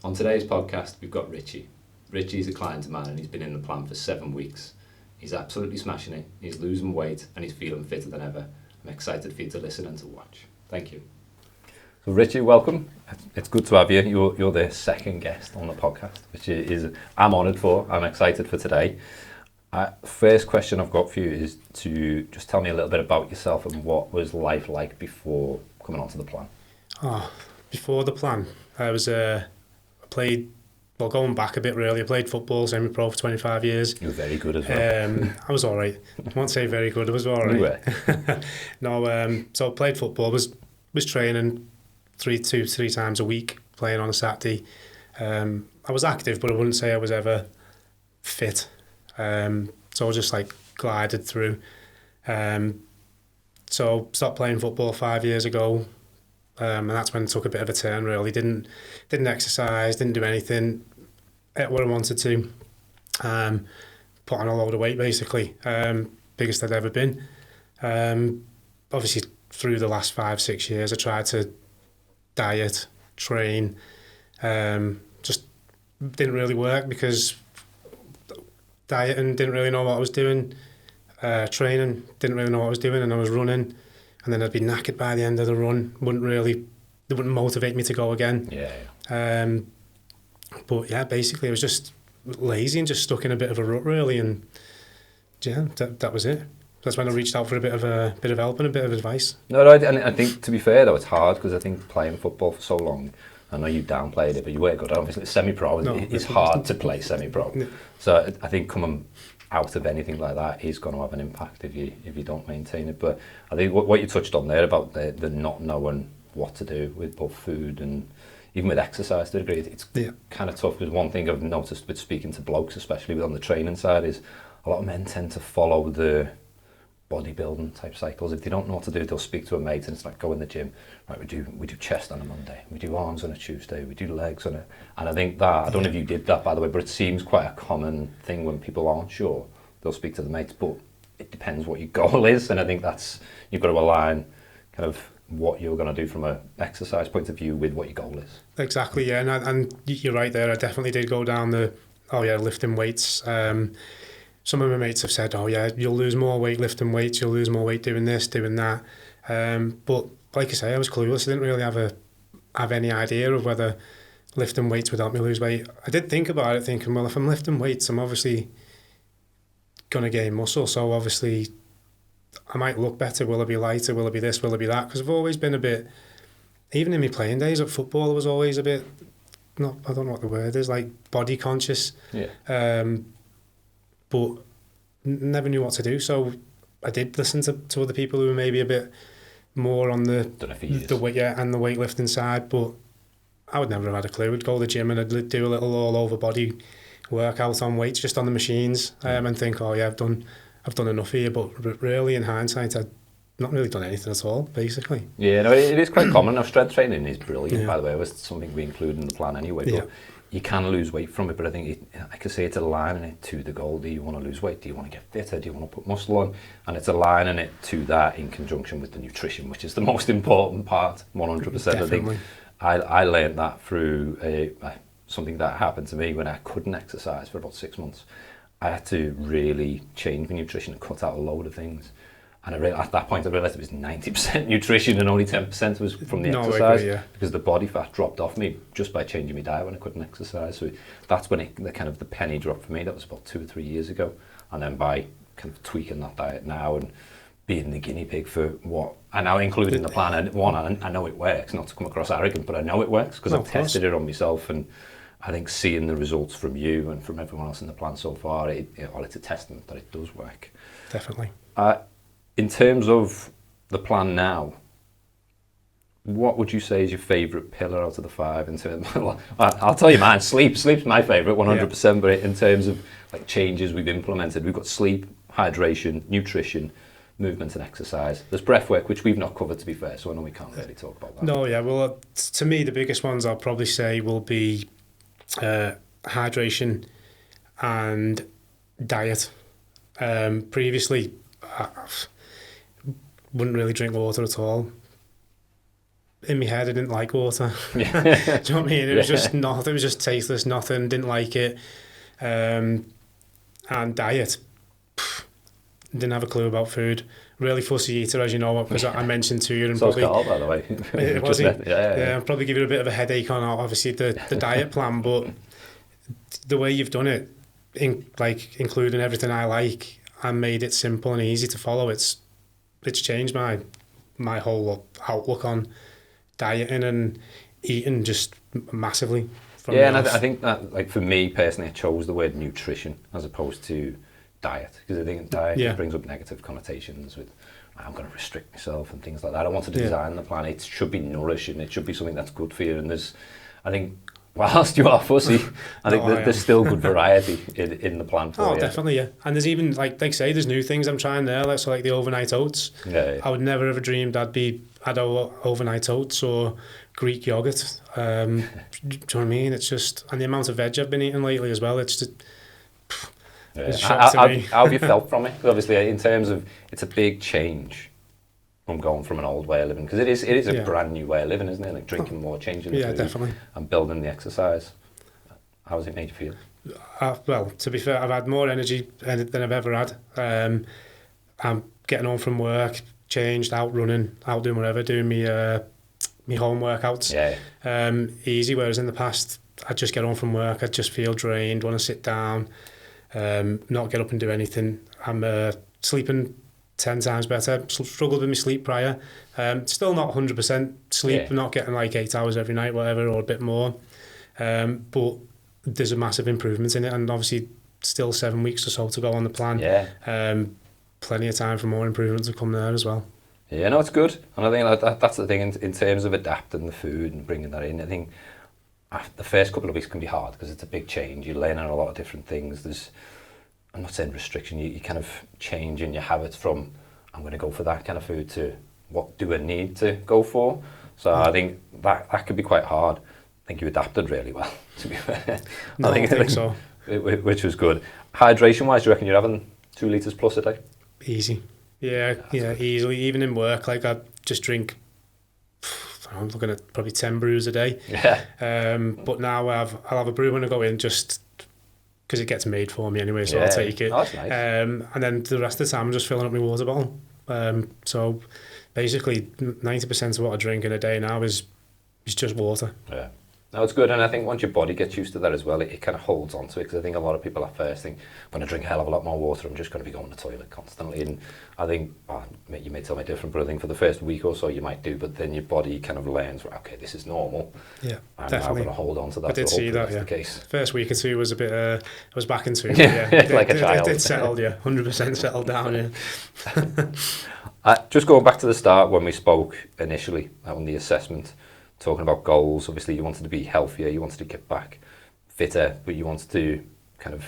On today's podcast, we've got Richie. Richie's a client of mine and he's been in the plan for 7 weeks. He's absolutely smashing it, he's losing weight and he's feeling fitter than ever. I'm excited for you to listen and to watch. Thank you. So Richie, welcome. It's good to have you. You're the second guest on the podcast, which I'm honoured for. I'm excited for today. First question I've got for you is to just tell me a little bit about yourself and what was life like before coming onto the plan. Before the plan, going back a bit really, I played football, semi-pro for 25 years. You were very good as well. I was all right. I won't say very good, I was all right. You were. So I played football, was training three times a week, playing on a Saturday. I was active, but I wouldn't say I was ever fit. So I just glided through. So stopped playing football 5 years ago. And that's when it took a bit of a turn really. Didn't exercise, didn't do anything, ate what I wanted to, put on a load of weight basically, biggest I'd ever been. Obviously through the last 5-6 years I tried to diet, train, just didn't really work because dieting, didn't really know what I was doing, training, didn't really know what I was doing, and I was running. And then I'd be knackered by the end of the run. They wouldn't motivate me to go again. Yeah. But yeah, basically I was just lazy and just stuck in a bit of a rut really. And yeah, that was it. That's when I reached out for a bit of help and a bit of advice. No, I think to be fair though, it's hard because I think playing football for so long, I know you downplayed it, but you were good. Obviously, semi-pro, it's hard to play semi-pro. Yeah. So I think coming out of anything like that is going to have an impact if you don't maintain it. But I think what you touched on there about the not knowing what to do with both food and even with exercise to a degree, it's kind of tough because one thing I've noticed with speaking to blokes, especially on the training side, is a lot of men tend to follow the bodybuilding type cycles. If they don't know what to do, they'll speak to a mate and it's like, go in the gym, right, we do chest on a Monday, we do arms on a Tuesday, we do legs on a... And I think that, I don't know if you did that by the way, but it seems quite a common thing when people aren't sure, they'll speak to the mates, but it depends what your goal is, and I think that's, you've got to align kind of what you're going to do from a exercise point of view with what your goal is. Exactly, yeah, and you're right there, I definitely did go down lifting weights. Some of my mates have said, you'll lose more weight lifting weights, you'll lose more weight doing this, doing that. But like I say, I was clueless. I didn't really have any idea of whether lifting weights would help me lose weight. I did think about it, thinking, well, if I'm lifting weights, I'm obviously going to gain muscle. So obviously I might look better. Will I be lighter? Will I be this? Will I be that? Because I've always been a bit, even in my playing days at football, I was always a bit, I don't know what the word is, body conscious. Yeah. But never knew what to do, so I did listen to other people who were maybe a bit more on the weight and the weightlifting side, but I would never have had a clue. I'd go to the gym and I'd do a little all over body workout on weights just on the machines, and think, I've done enough here. But really, in hindsight, I'd not really done anything at all, basically. Yeah, no, it is quite common. Now, strength training is brilliant, by the way. It was something we included in the plan anyway. But you can lose weight from it, but I think I could say it's aligning it to the goal. Do you want to lose weight? Do you want to get fitter? Do you want to put muscle on? And it's aligning it to that in conjunction with the nutrition, which is the most important part, 100%. Definitely. I think I learned that through something that happened to me when I couldn't exercise for about 6 months. I had to really change my nutrition and cut out a load of things. And at that point I realised it was 90% nutrition and only 10% was from the exercise, because the body fat dropped off me just by changing my diet when I couldn't exercise. So that's when the penny dropped for me. That was about 2 or 3 years ago. And then by kind of tweaking that diet now and being the guinea pig for what I now include in the plan, and I know it works, not to come across arrogant, but I know it works because I've tested it on myself, and I think seeing the results from you and from everyone else in the plan so far, it's a testament that it does work. Definitely. In terms of the plan now, what would you say is your favourite pillar out of the 5? In terms, I'll tell you mine. Sleep's my favourite, 100%. But in terms of changes we've implemented, we've got sleep, hydration, nutrition, movement, and exercise. There's breath work, which we've not covered, to be fair. So I know we can't really talk about that. No, yeah. Well, to me, the biggest ones I'll probably say will be hydration and diet. Previously, I wouldn't really drink water at all. in my head I didn't like water. Do you know what I mean? It was just nothing. It was just tasteless, nothing. Didn't like it. And diet, didn't have a clue about food. Really fussy eater, as you know, because I mentioned to you. And So probably, it's by the way. it was I'll probably give you a bit of a headache on obviously the diet plan, but the way you've done it, including everything I like, and made it simple and easy to follow, it's changed my whole outlook on dieting and eating just massively. And I think that, like, for me personally, I chose the word nutrition as opposed to diet, because I think diet brings up negative connotations with, I'm going to restrict myself and things like that. I wanted to design the plan. It should be nourishing. It should be something that's good for you. And I think, whilst you are fussy, I think there's still good variety in the plan for you. Oh, definitely, yeah. And there's even, like say, there's new things I'm trying there, like the overnight oats. Yeah. I would never have dreamed I'd overnight oats or Greek yogurt. Do you know what I mean? It's just, and the amount of veg I've been eating lately as well, it's just... How have you felt from it? Obviously, in terms of, it's a big change from going from an old way of living, because it is a brand new way of living, isn't it? Like drinking more, changing the food, definitely, and building the exercise. How has it made you feel? Well, to be fair, I've had more energy than I've ever had. I'm getting home from work, changed, out running, out doing whatever, doing me home workouts. Easy. Whereas in the past, I'd just get home from work, I'd just feel drained, want to sit down. Not get up and do anything. I'm sleeping 10 times better. Struggled with my sleep prior. Still not 100% sleep. Not getting like 8 hours every night, whatever, or a bit more. But there's a massive improvement in it, and obviously still 7 weeks or so to go on the plan. Plenty of time for more improvements to come there as well. Yeah, no, it's good. And I think that's the thing in terms of adapting the food and bringing that in. I think the first couple of weeks can be hard because it's a big change. You're learning a lot of different things. I'm not saying restriction, you kind of change in your habits from, I'm going to go for that kind of food, to what do I need to go for? So I think that could be quite hard. I think you adapted really well, to be fair. I think so. Which was good. Hydration wise, do you reckon you're having 2 litres plus a day? Easy. Yeah, easily. Even in work, like I just drink, I'm looking at probably 10 brews a day. But now I'll have a brew when I go in, just because it gets made for me anyway, so I'll take it. Oh, that's nice. And then the rest of the time I'm just filling up my water bottle. So basically 90% of what I drink in a day now is just water. Yeah. No, it's good, and I think once your body gets used to that as well, it kind of holds on to it, because I think a lot of people at first think, when I drink a hell of a lot more water, I'm just going to be going to the toilet constantly. And I think, you may tell me different, but I think for the first week or so you might do, but then your body kind of learns, okay, this is normal. Yeah, and definitely. I'm going to hold on to that. I did see that, the case. First week or two was a bit, I was back into it. Like a child. It settled, 100% settled down, Just going back to the start when we spoke initially on the assessment, talking about goals. Obviously you wanted to be healthier, you wanted to get back fitter, but you wanted to kind of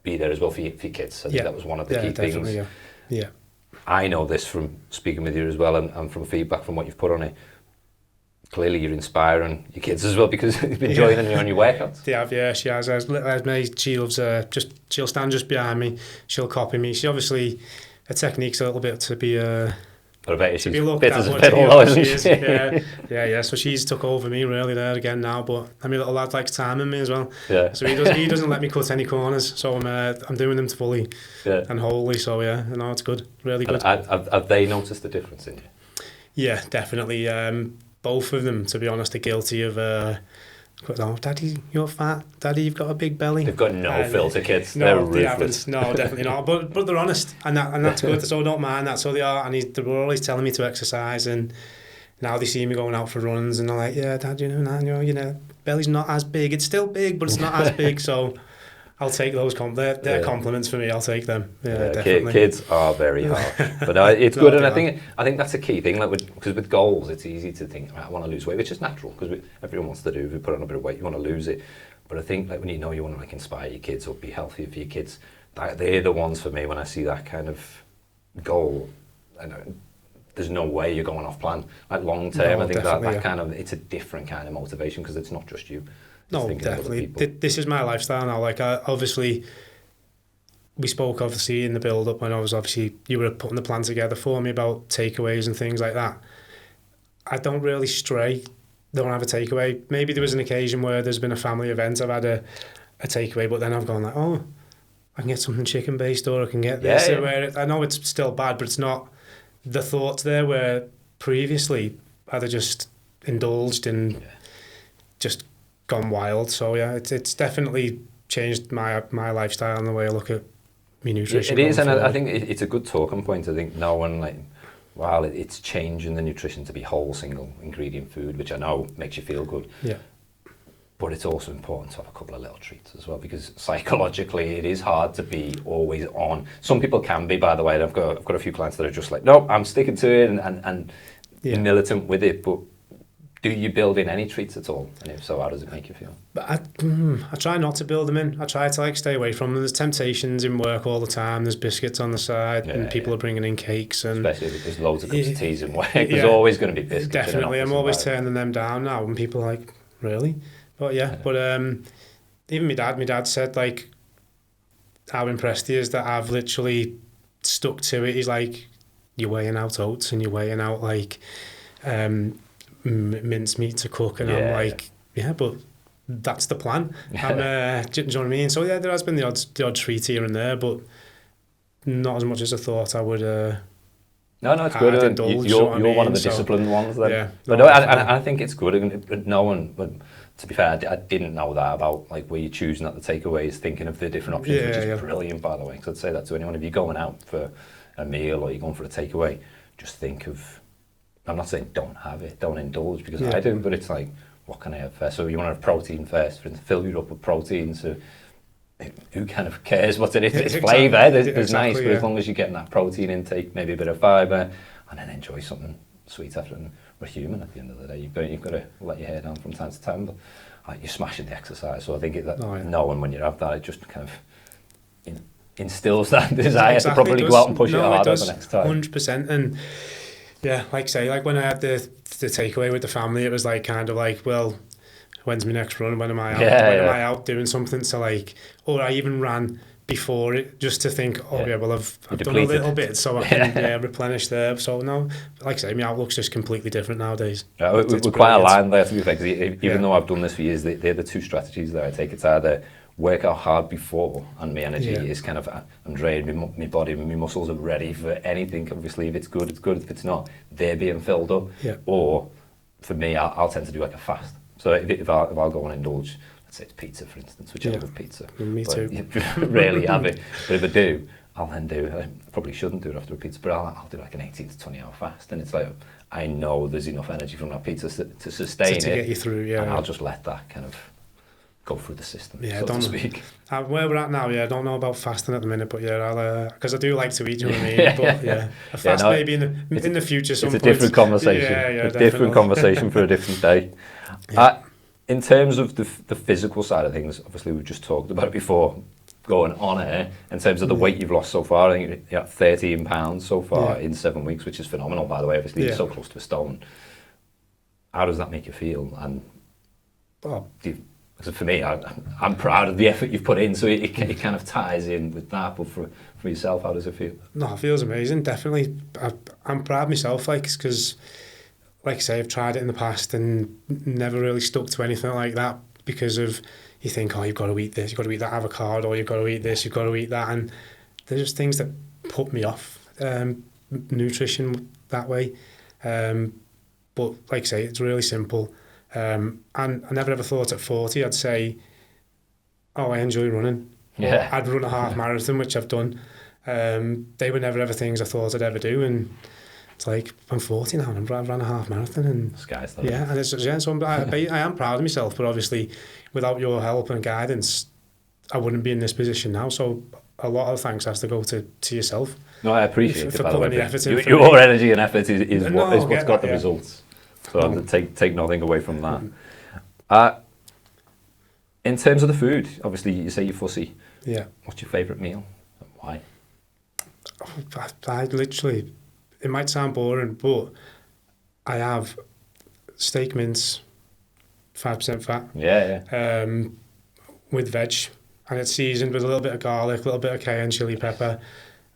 be there as well for your kids. I think that was one of the key things. Yeah. I know this from speaking with you as well, and from feedback from what you've put on it. Clearly you're inspiring your kids as well, because you've been joining you on your workouts. She has. As me, she loves, she'll stand just behind me, she'll copy me. She obviously, her technique's a little bit to be... But I bet she's fit as a fiddle, isn't she? Yeah. So she's took over me really there again now. But my little lad likes timing me as well. Yeah. So he doesn't let me cut any corners. So I'm doing them fully and wholly. So it's good, really good. Have they noticed the difference in you? Yeah, definitely. Both of them, to be honest, are guilty of. Daddy, you're fat. Daddy, you've got a big belly. They've got no filter, kids. No, they're they ruthless. haven't. No, definitely not. But they're honest, and that's good. So I don't mind that. So they are, and they were always telling me to exercise, and now they see me going out for runs, and they're like, "Yeah, Dad, belly's not as big. It's still big, but it's not as big." So I'll take those they're compliments for me. I'll take them. Yeah, definitely. Kids are very harsh, but it's good, and I think that's a key thing. Because with goals, it's easy to think, I want to lose weight, which is natural, because everyone wants to do. If you put on a bit of weight, you want to lose it. But I think when you want to inspire your kids or be healthier for your kids, they're the ones for me. When I see that kind of goal, there's no way you're going off plan. Like long term, I think that kind of, it's a different kind of motivation, because it's not just you. No, definitely. This is my lifestyle now. Like, obviously, we spoke obviously in the build-up when you were putting the plan together for me about takeaways and things like that. I don't really stray. Don't have a takeaway. Maybe there was an occasion where there's been a family event, I've had a takeaway, but then I've gone like, oh, I can get something chicken based, or I can get this. Yeah. Where I know it's still bad, but it's not the thoughts there where previously I'd have just indulged and just gone wild. So yeah, it's definitely changed my lifestyle and the way I look at my nutrition. It is, and I think it's a good talking point. I think no one like, while it's changing the nutrition to be whole single ingredient food, which I know makes you feel good. Yeah. But it's also important to have a couple of little treats as well, because psychologically it is hard to be always on. Some people can be, by the way. I've got a few clients that are just like, no, I'm sticking to it and militant with it. But do you build in any treats at all? And if so, how does it make you feel? But I try not to build them in. I try to like stay away from them. There's temptations in work all the time. There's biscuits on the side, and people are bringing in cakes, and especially if there's loads of cups of teas in work. There's always going to be biscuits. Definitely, I'm always turning them down now, and people are like, really? But even my dad said like how impressed he is that I've literally stuck to it. He's like, you're weighing out oats and you're weighing out like mincemeat to cook, and I'm like, but that's the plan. Do you know what I mean? So yeah, there has been the odd treat here and there, but not as much as I thought I would. No, it's good. You're one of the disciplined ones then. Yeah, but no, I think it's good. No one, but to be fair, I didn't know that about like where you're choosing at the takeaways, thinking of the different options, which is brilliant, by the way. Because I'd say that to anyone: if you're going out for a meal or you're going for a takeaway, just think of. I'm not saying don't have it, don't indulge, because I do, but it's like, what can I have first? So you want to have protein first, fill you up with protein. So who kind of cares what's in it? It's flavour. There's nice, but as long as you're getting that protein intake, maybe a bit of fibre, and then enjoy something sweet after. And we're human at the end of the day. You've got to let your hair down from time to time, but you're smashing the exercise. So I think knowing when you have that, it just kind of instills that desire to probably go out and push it harder the next time. 100%. And yeah, like say, like when I had the takeaway with the family, it was like kind of like, well, when's my next run? When am I out? Am I out doing something? So like, or I even ran before it just to think, well, I've done a little bit, so I can replenish there. So no, like I say, my outlook's just completely different nowadays. Yeah, we're quite aligned there, to be fair, because even though I've done this for years, they're the two strategies that I take. It's either work out hard before, and my energy is kind of, I'm drained, my body, my muscles are ready for anything. Obviously, if it's good, it's good. If it's not, they're being filled up. Yeah. Or for me, I'll tend to do like a fast. So if I'll go and indulge, let's say it's pizza, for instance, which I love pizza. Me too. Rarely have it. But if I do, I'll then I probably shouldn't do it after a pizza, but I'll do like an 18 to 20 hour fast. And it's like, I know there's enough energy from that pizza to sustain it. To get you through, And I'll just let that kind of go through the system, so to speak. Where we're at now, I don't know about fasting at the minute, but I'll because I do like to eat, you know what I mean? But a fast maybe in the future. It's a different conversation. A different conversation for a different day. In terms of the physical side of things, obviously we've just talked about it before going on air. In terms of the weight you've lost so far, I think you're at 13 pounds so far in 7 weeks, which is phenomenal, by the way. Obviously, you're so close to a stone. How does that make you feel? And for me, I'm proud of the effort you've put in, so it kind of ties in with that. But for yourself, how does it feel? No, it feels amazing. Definitely, I'm proud of myself, because, like I say, I've tried it in the past and never really stuck to anything like that because of, you think, you've got to eat this, you've got to eat that avocado, or you've got to eat this, you've got to eat that, and there's just things that put me off nutrition that way. But like I say, it's really simple. And I never ever thought at 40 I'd say, I enjoy running. Yeah. I'd run a half marathon, which I've done. They were never ever things I thought I'd ever do, and it's like, I'm 40 now and I've run a half marathon, and sky's the limit. And it's so I am proud of myself, but obviously without your help and guidance I wouldn't be in this position now, so a lot of thanks has to go to yourself. No, I appreciate it, by the way. Effort your energy and effort is what's got the results. So take nothing away from that. In terms of the food, obviously you say you're fussy. Yeah. What's your favourite meal and why? I literally, it might sound boring, but I have steak mince, 5% fat. Yeah. With veg, and it's seasoned with a little bit of garlic, a little bit of cayenne chili pepper,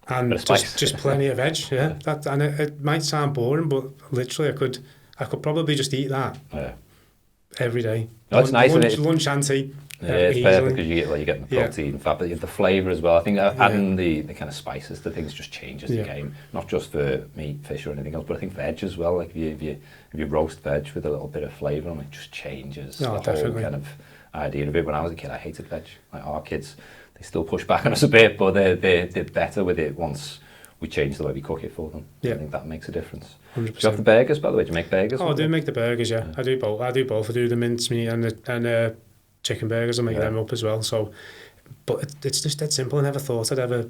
and just plenty of veg. Yeah. And it might sound boring, but literally I could probably just eat that every day. No, it's nice, lunch and tea. Yeah, it's perfect because you're getting the protein, fat, but the flavour as well. I think adding the kind of spices to things just changes the game. Not just for meat, fish, or anything else, but I think veg as well. Like if you roast veg with a little bit of flavour on it, just changes the whole kind of idea of it. When I was a kid, I hated veg. Like our kids, they still push back on us a bit, but they're better with it once we change the way we cook it for them. Yeah. I think that makes a difference. 100%. Do you have the burgers, by the way? Do you make burgers? Oh, I do make the burgers, yeah. I do both. I do the mincemeat and the chicken burgers. I make them up as well. So, but it's just that simple. I never thought I'd ever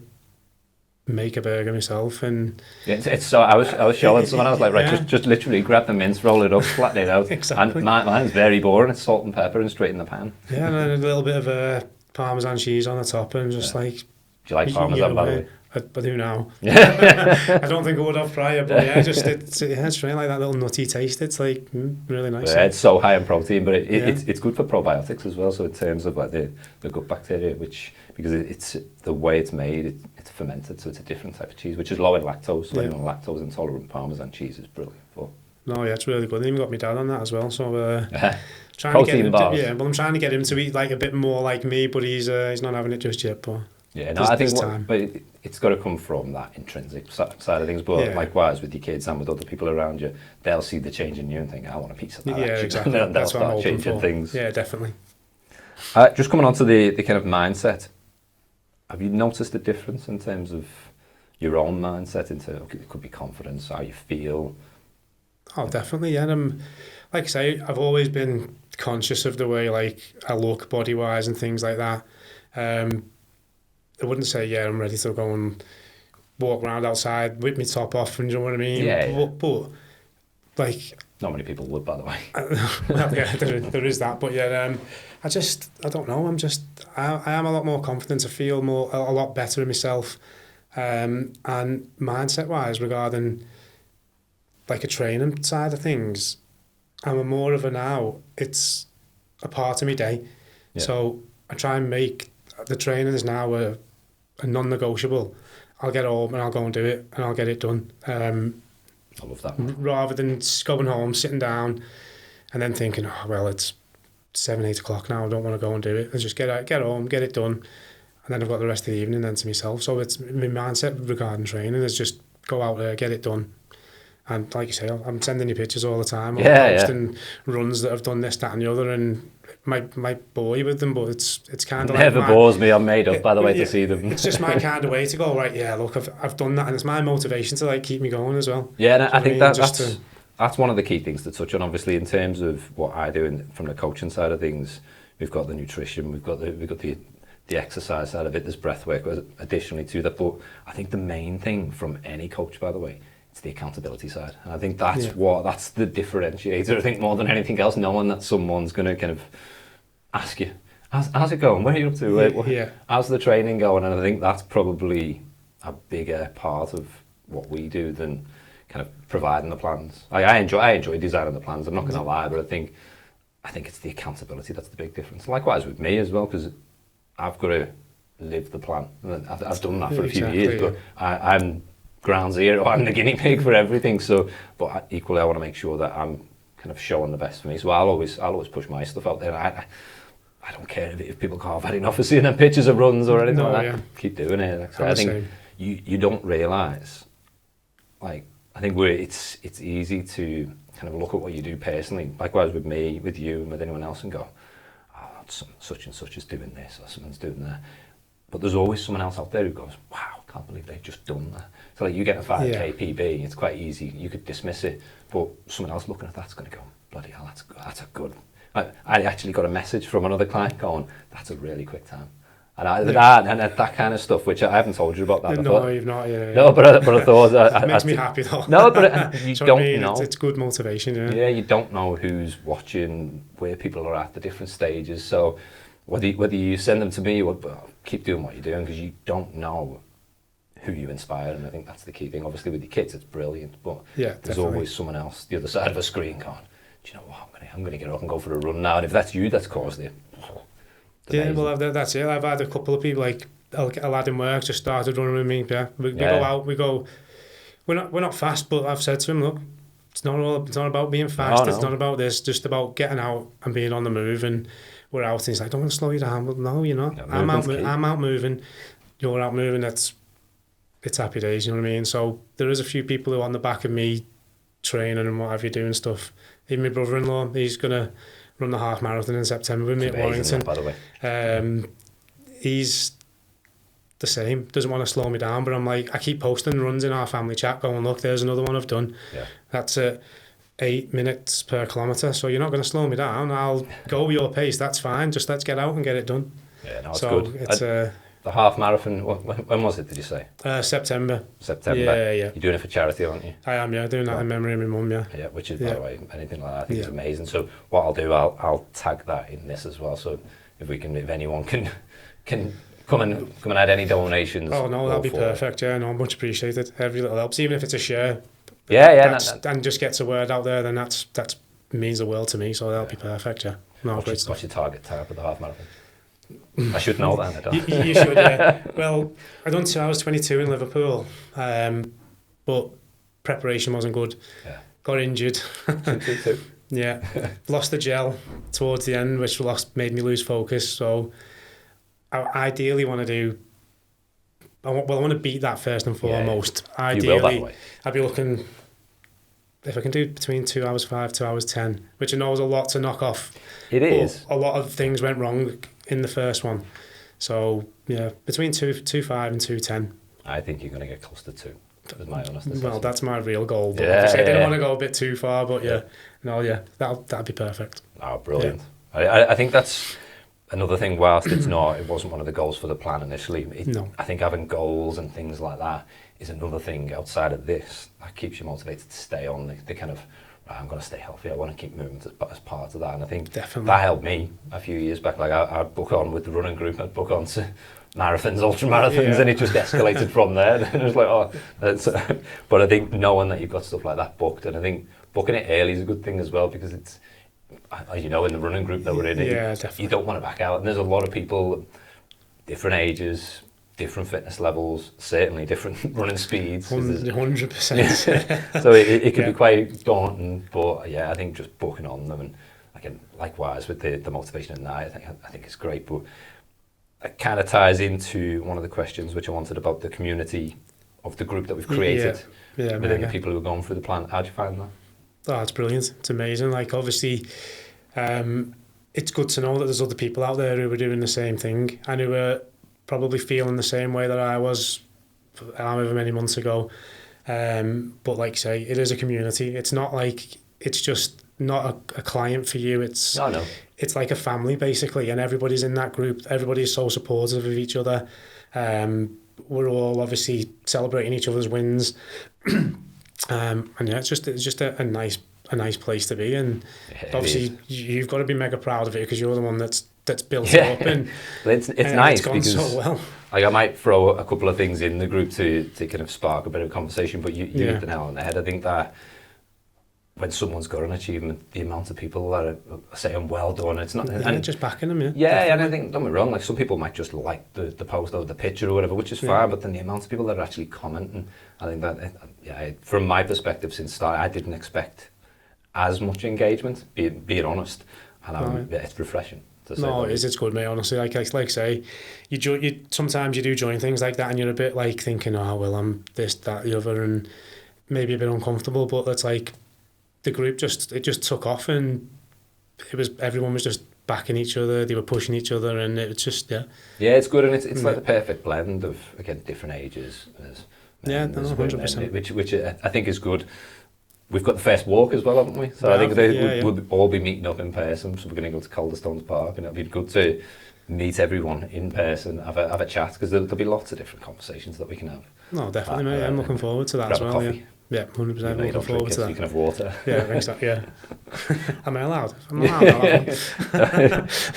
make a burger myself. And it's so I was showing someone. I was like, right, just literally grab the mince, roll it up, flatten it out. Exactly. And mine's very boring. It's salt and pepper and straight in the pan. Yeah, and then a little bit of Parmesan cheese on the top, and just like. Do you like Parmesan, by the way? I do now. I don't think I would have prior, but it's really like that little nutty taste. It's like really nice. Yeah, it's so high in protein, but it's good for probiotics as well. So in terms of like the gut bacteria, because it's the way it's made, it's fermented, so it's a different type of cheese, which is low in lactose. So lactose intolerant Parmesan cheese is brilliant for. No, yeah, it's really good. I even got my dad on that as well. So trying protein to get bars. him I'm trying to get him to eat like a bit more like me, but he's not having it just yet. But yeah, no, I think it's got to come from that intrinsic side of things. But likewise with your kids and with other people around you, they'll see the change in you and think, I want a piece of that. Yeah, exactly. And they'll start changing things. Yeah, definitely. Just coming on to the kind of mindset, have you noticed a difference in terms of your own mindset into, it could be confidence, how you feel? Oh, definitely, yeah. Like I say, I've always been conscious of the way like I look body-wise and things like that. I wouldn't say, I'm ready to go and walk around outside with my top off, and you know what I mean? Yeah. But like... Not many people would, by the way. Well, yeah, there is that. But yeah, I don't know. I am a lot more confident. I feel a lot better in myself. And mindset-wise, regarding like a training side of things, I'm more of a now. It's a part of my day. Yeah. So I try and make the training is now a non-negotiable. I'll get home and I'll go and do it and I'll get it done. I love that. Rather than going home, sitting down and then thinking, it's 7-8 o'clock now, I don't want to go and do it. I just get home, get it done, and then I've got the rest of the evening then to myself. So it's my mindset regarding training is just go out there, get it done. And like you say, I'm sending you pictures all the time. I'm posting runs that I've done this, that and the other, and might bore you with them, but it's kind of never bores me. I'm made up, by the way, to see them. It's just my kind of way to go, right, look, I've done that, and it's my motivation to like keep me going as well. Yeah, and I think that's one of the key things to touch on, obviously, in terms of what I do from the coaching side of things. We've got the nutrition, we've got the exercise side of it, there's breath work additionally to that, but I think the main thing from any coach, by the way, it's the accountability side. And I think that's that's the differentiator, I think, more than anything else, knowing that someone's going to kind of ask you, how's it going? Where are you up to? How's the training going? And I think that's probably a bigger part of what we do than kind of providing the plans. I enjoy designing the plans, I'm not going to lie, but I think it's the accountability that's the big difference. Likewise with me as well, because I've got to live the plan. I've done that for a few years, but I'm ground zero. I'm the guinea pig for everything. So, but equally, I want to make sure that I'm kind of showing the best for me. So I'll always push my stuff out there. I don't care if people can't have had enough of seeing them pictures of runs or anything like that. Keep doing it. So I think you don't realise, like, I think it's easy to kind of look at what you do personally, likewise with me, with you, and with anyone else, and go, such and such is doing this, or someone's doing that. But there's always someone else out there who goes, wow, I can't believe they've just done that. So like you get a 5K PB, it's quite easy, you could dismiss it, but someone else looking at that's going to go, bloody hell, that's a good. I actually got a message from another client going, that's a really quick time. And that kind of stuff, which I haven't told you about that. No, you've not. Yeah. No, but I thought it makes me happy though. No, but you don't know. It's good motivation. Yeah, you don't know who's watching, where people are at the different stages. So whether you send them to me or keep doing what you're doing, because you don't know who you inspire, and I think that's the key thing. Obviously, with your kids, it's brilliant, but there's always someone else the other side of a screen going, do you know what? I'm going to get up and go for a run now. And if that's you, that's caused it. Yeah, well, that's it. I've had a couple of people, like a lad in work just started running with me. Yeah, we go out, we go. We're not fast, but I've said to him, look, It's not about being fast. No, It's no. not about this. Just about getting out and being on the move. And we're out. And he's like, "Don't want to slow you down." But no, you're not. Yeah, I'm out. movement's key. I'm out moving. You're out moving. It's happy days. You know what I mean? So there is a few people who are on the back of me training and what have you doing stuff. Even my brother-in-law, he's gonna run the half marathon in September with me at Amazing, Warrington. by the way. He's the same. Doesn't want to slow me down, but I'm like, I keep posting runs in our family chat, going, "Look, there's another one I've done. Yeah. That's at 8 minutes per kilometre. So you're not going to slow me down. I'll go your pace. That's fine. Just let's get out and get it done." Yeah, no, it's So good. it's The half marathon, when was it, did you say? September. September. Yeah. You're doing it for charity, aren't you? I am, doing that in memory of my mum, Yeah, which is, by the way, anything like that, I think is Yeah. amazing. So what I'll do, I'll tag that in this as well. So if anyone can come and add any donations. Oh, no, that'd be for it. perfect. Yeah, no, much appreciated. Every little helps, even if it's a share. Yeah. And just gets a word out there, then that means the world to me. So that'll be perfect, yeah. No, great stuff. What's your target time for the half marathon? I should know that. I don't. You should, yeah. Well, I done 2 hours 22 in Liverpool, but preparation wasn't good. Yeah. Got injured. 2:22. Yeah, lost the gel towards the end, which made me lose focus. So I ideally want to do. I want to beat that first and foremost. You Ideally, will, by the way. I'd be looking if I can do between 2 hours 5, 2 hours 10, which I know is a lot to knock off. It is. A lot of things went wrong in the first one, so yeah, between 2:05 and 2:10. I think you're going to get close to 2. Is my honest assessment. Well, that's my real goal. But Yeah, obviously I didn't yeah. want to go a bit too far, but that'd be perfect. Oh, brilliant. Yeah. I think that's another thing, whilst it wasn't one of the goals for the plan initially. No. I think having goals and things like that is another thing outside of this that keeps you motivated to stay on the kind of, right, I'm going to stay healthy, I want to keep moving as part of that. And I think Definitely. that helped me a few years back. Like I'd book on with the running group, I'd book on to marathons, ultra marathons, and it just escalated from there. And it was like, oh, but I think knowing that you've got stuff like that booked, and I think booking it early is a good thing as well, because it's, as you know, in the running group that we're in, you don't want to back out. And there's a lot of people, different ages, different fitness levels, certainly different running speeds. 100%. So it can be quite daunting, but yeah, I think just booking on them, and again, likewise with the motivation at night, I think it's great. But it kind of ties into one of the questions which I wanted about the community of the group that we've created within the people who are going through the plan. How do you find that? Oh, it's brilliant. It's amazing. Like, obviously, it's good to know that there's other people out there who are doing the same thing and who are probably feeling the same way that I was however many months ago. But like I say, it is a community. It's not like, it's just not a client for you. It's like a family, basically, and everybody's in that group. Everybody's so supportive of each other. We're all obviously celebrating each other's wins. And yeah, it's just a nice place to be, and obviously you've got to be mega proud of it, because you're the one that's built it up, and it's nice it's gone because so well. Like, I might throw a couple of things in the group to kind of spark a bit of conversation, but you hit the nail on the head. I think that when someone's got an achievement, the amount of people that are saying well done, it's not and just backing them, and I think, don't get me wrong, like, some people might just like the post or the picture or whatever, which is fine, but then the amount of people that are actually commenting, I think that, from my perspective since start, I didn't expect as much engagement, being honest, and it's refreshing. No, it's good, mate, honestly. Like I say, you sometimes you do join things like that and you're a bit like thinking, oh, well, I'm this, that, the other, and maybe a bit uncomfortable, but that's like, the group just took off, and everyone was just backing each other, they were pushing each other, and it's just it's good, and it's like the perfect blend of, again, different ages, 100%, which I think is good. We've got the first walk as well, haven't we? So I think we'll all be meeting up in person, so we're going to go to Calderstones Park, and it'll be good to meet everyone in person, have a chat, because there'll be lots of different conversations that we can have. No, definitely, mate. I'm looking forward to that as well. Coffee. Yeah, 100%. Looking forward to that. You can have water. Yeah, exactly. Yeah. Am I allowed? I'm allowed.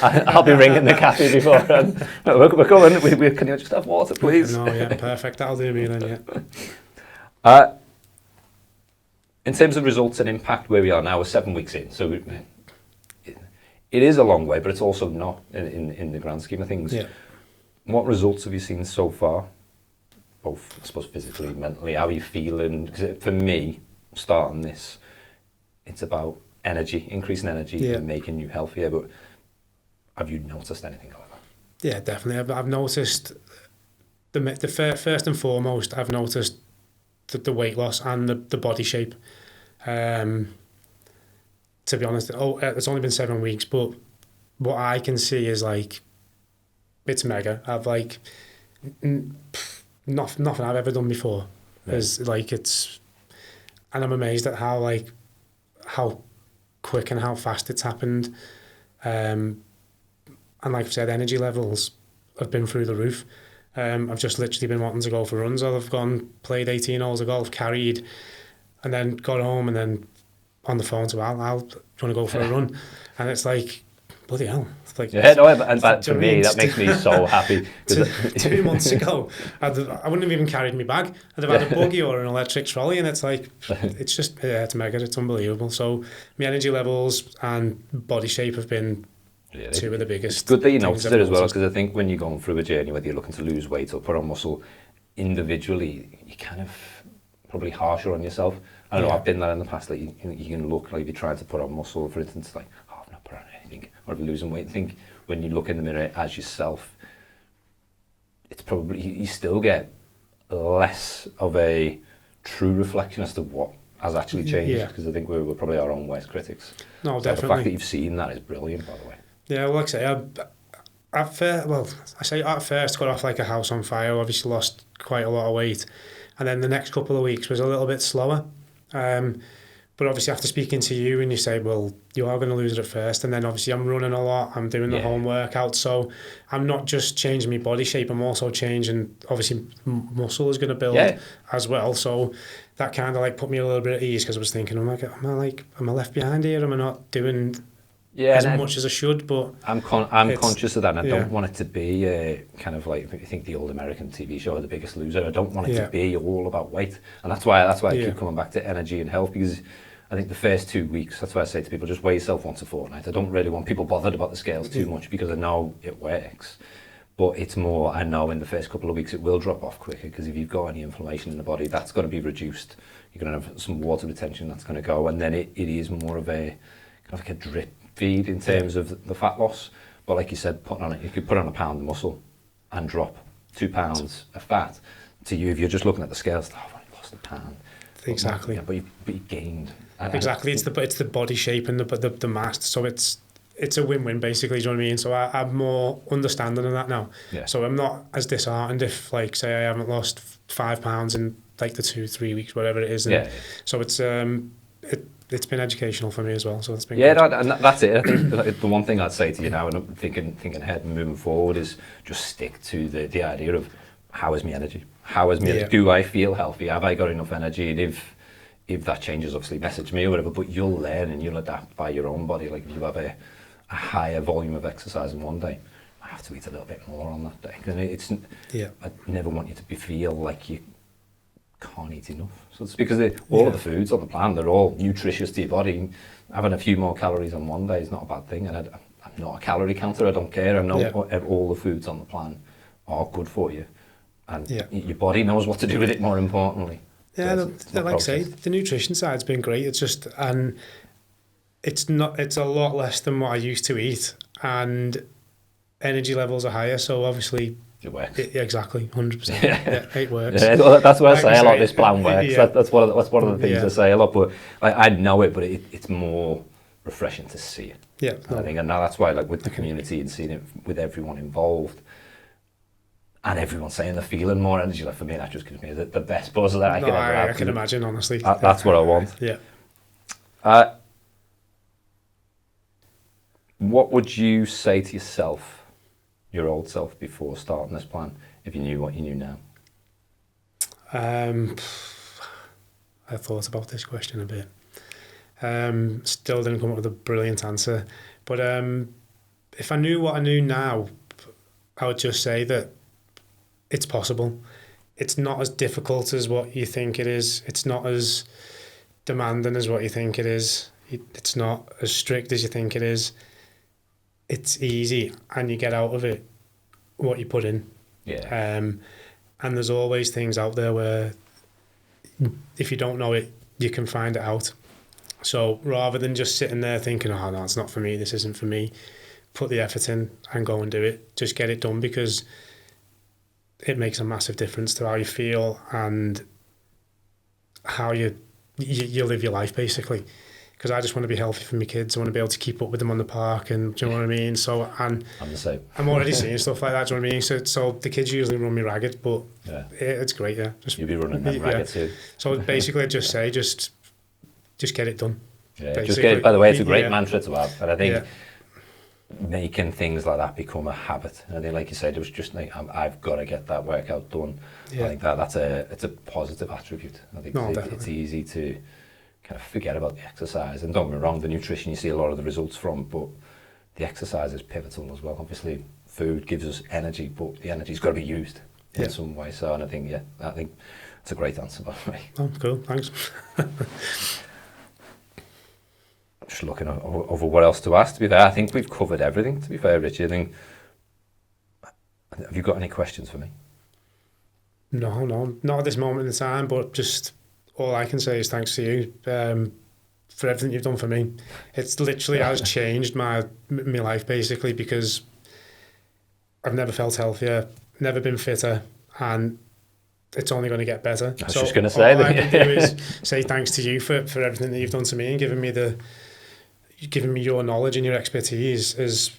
I'll be ringing the cafe beforehand. No, we're going. Can you just have water, please? No, yeah, perfect. That'll do me then. Yeah. In terms of results and impact, where we are now, we're 7 weeks in, so it is a long way, but it's also not in the grand scheme of things. Yeah. What results have you seen so far? Both, I suppose, physically, mentally. How are you feeling? 'Cause for me, starting this, it's about energy, increasing energy and making you healthier. But have you noticed anything like that? Yeah, definitely. I've noticed first and foremost, I've noticed the weight loss and the body shape. To be honest, it's only been 7 weeks, but what I can see is like, it's mega. I've like nothing I've ever done before. Is like and I'm amazed at how quick and how fast it's happened. And like I've said, energy levels have been through the roof. I've just literally been wanting to go for runs. I've played 18 holes of golf, carried, and then got home and then on the phone to Al, do you want to go for a run? And it's like, bloody hell. It's like, and that, to me, that makes me so happy. 2 months ago, I wouldn't have even carried my bag. I'd have had a buggy or an electric trolley, and it's like, it's just, it's mega, it's unbelievable. So my energy levels and body shape have been two of the biggest. It's good that you noticed it as well, because I think when you're going through a journey, whether you're looking to lose weight or put on muscle, individually, you're kind of probably harsher on yourself. I know I've been there in the past, like you can look like you're trying to put on muscle, for instance, like, oh, I've not put on anything, or if you're losing weight. I think when you look in the mirror as yourself, it's probably, you still get less of a true reflection as to what has actually changed, because I think we're probably our own worst critics. No, so definitely. The fact that you've seen that is brilliant, by the way. Yeah, well, like I say, at first got off like a house on fire, obviously lost quite a lot of weight, and then the next couple of weeks was a little bit slower. But obviously after speaking to you and you say, well, you are going to lose it at first, and then obviously I'm running a lot, I'm doing the home workout, so I'm not just changing my body shape, I'm also changing, obviously muscle is going to build as well, so that kind of like put me a little bit at ease, because I was thinking, am I left behind here, am I not doing as much as I should? But I'm conscious of that, and I don't want it to be kind of like, if you think the old American TV show The Biggest Loser, I don't want it to be all about weight, and that's why I keep coming back to energy and health, because I think the first 2 weeks, that's why I say to people, just weigh yourself once a fortnight. I don't really want people bothered about the scales too much, because I know it works, but it's more, I know in the first couple of weeks it will drop off quicker, because if you've got any inflammation in the body, that's got to be reduced. You're going to have some water retention that's going to go, and then it is more of a kind of like a drip feed in terms of the fat loss. But like you said, you could put on a pound of muscle and drop 2 pounds of fat. To you, if you're just looking at the scales, I've only lost a pound. Exactly. But you gained. Exactly. It's the body shape and the mass. So it's a win-win basically. Do you know what I mean? So I'm more understanding of that now. Yeah. So I'm not as disheartened if, like, say I haven't lost 5 pounds in like the 2-3 weeks, whatever it is. And so it's been educational for me as well. So it's been good. And that's it. I think the one thing I'd say to you now, and I'm thinking ahead and moving forward, is just stick to the idea of, how is my energy? How is my do I feel healthy? Have I got enough energy? And if that changes, obviously message me or whatever, but you'll learn and you'll adapt by your own body. Like if you have a higher volume of exercise in one day, I have to eat a little bit more on that day. And I never want you to feel like you can't eat enough. So it's because all of the foods on the plan, they're all nutritious to your body. Having a few more calories on one day is not a bad thing. And I'm not a calorie counter, I don't care. I know all the foods on the plan are good for you. And your body knows what to do with it, more importantly. Yeah, like I say, the nutrition side's been great. It's just, and it's a lot less than what I used to eat, and energy levels are higher, so obviously it works. Exactly, 100%. It works. That's what I say a lot. This plan works. That's one of the things I say a lot. But I know it, but it's more refreshing to see it. Yeah, I think, and now that's why, like with the community and seeing it with everyone involved. And everyone's saying they're feeling more energy. Like for me, that just gives me the best buzz that I can ever have. I can imagine, honestly. That's what I want. Yeah. What would you say to yourself, your old self, before starting this plan, if you knew what you knew now? I thought about this question a bit. Still didn't come up with a brilliant answer. But if I knew what I knew now, I would just say that it's possible. It's not as difficult as what you think it is. It's not as demanding as what you think it is. It's not as strict as you think it is. It's easy, and you get out of it what you put in. And there's always things out there where if you don't know it, you can find it out. So rather than just sitting there thinking, oh no, it's not for me, this isn't for me, put the effort in and go and do it. Just get it done, because it makes a massive difference to how you feel and how you live your life, basically. Because I just want to be healthy for my kids. I want to be able to keep up with them on the park, and do you know what I mean? So, and I'm the same. I'm already seeing stuff like that. Do you know what I mean? So the kids usually run me ragged, but it's great. Yeah, you'll be running them ragged too. So basically, I just say, just get it done. Yeah, just get it. By the way, it's a great mantra to have, and I think making things like that become a habit. And I think, like you said, it was just like I've got to get that workout done. Yeah. I think it's a positive attribute. I think it's easy to kind of forget about the exercise. And don't get me wrong, the nutrition you see a lot of the results from, but the exercise is pivotal as well. Obviously, food gives us energy, but the energy's got to be used in some way. So, and I think it's a great answer, by the way. Oh, cool, thanks. Just looking over what else to ask. To be fair, I think we've covered everything. To be fair, Richie, have you got any questions for me? No, not at this moment in time. But just all I can say is thanks to you for everything you've done for me. It's literally has changed my life, basically, because I've never felt healthier, never been fitter, and it's only going to get better. I was just going to say all I can do is say thanks to you for everything that you've done to me, and giving me your knowledge and your expertise has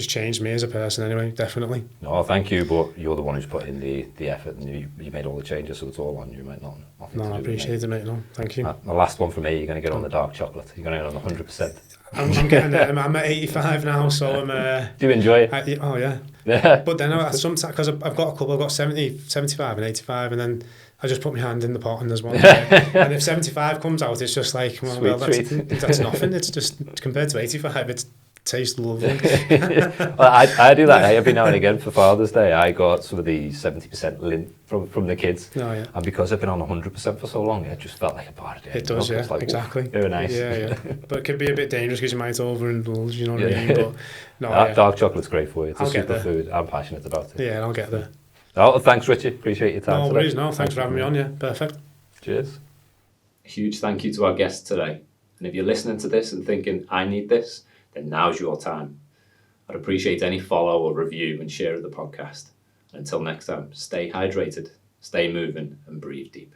changed me as a person anyway, definitely. No, thank you, but you're the one who's put in the effort, and you made all the changes, so it's all on you, mate. Nothing I appreciate it, mate. No, thank you. The last one for me, you're going to get on the dark chocolate. You're going to get on the 100%. I'm getting there. I'm at 85 now, so I'm... Do you enjoy it? Oh, yeah. But then sometimes, because I've got a couple, I've got 70, 75 and 85, and then I just put my hand in the pot and there's one there. And if 75 comes out, it's just like, well, that's nothing. It's just, compared to 85, it tastes lovely. Well, I do that every now and again for Father's Day. I got some of the 70% lint from the kids. Oh, yeah. And because I've been on 100% for so long, it just felt like a party. It does, yeah, like, exactly. Very nice. Yeah. But it can be a bit dangerous because you might overindulge, you know what I mean? But no, dark chocolate's great for you. It's a superfood. I'm passionate about it. Yeah, I'll get there. Oh, thanks, Richie. Appreciate your time. No worries, no. Thanks for having me on, yeah. Perfect. Cheers. A huge thank you to our guests today. And if you're listening to this and thinking, I need this, then now's your time. I'd appreciate any follow or review and share of the podcast. And until next time, stay hydrated, stay moving, and breathe deep.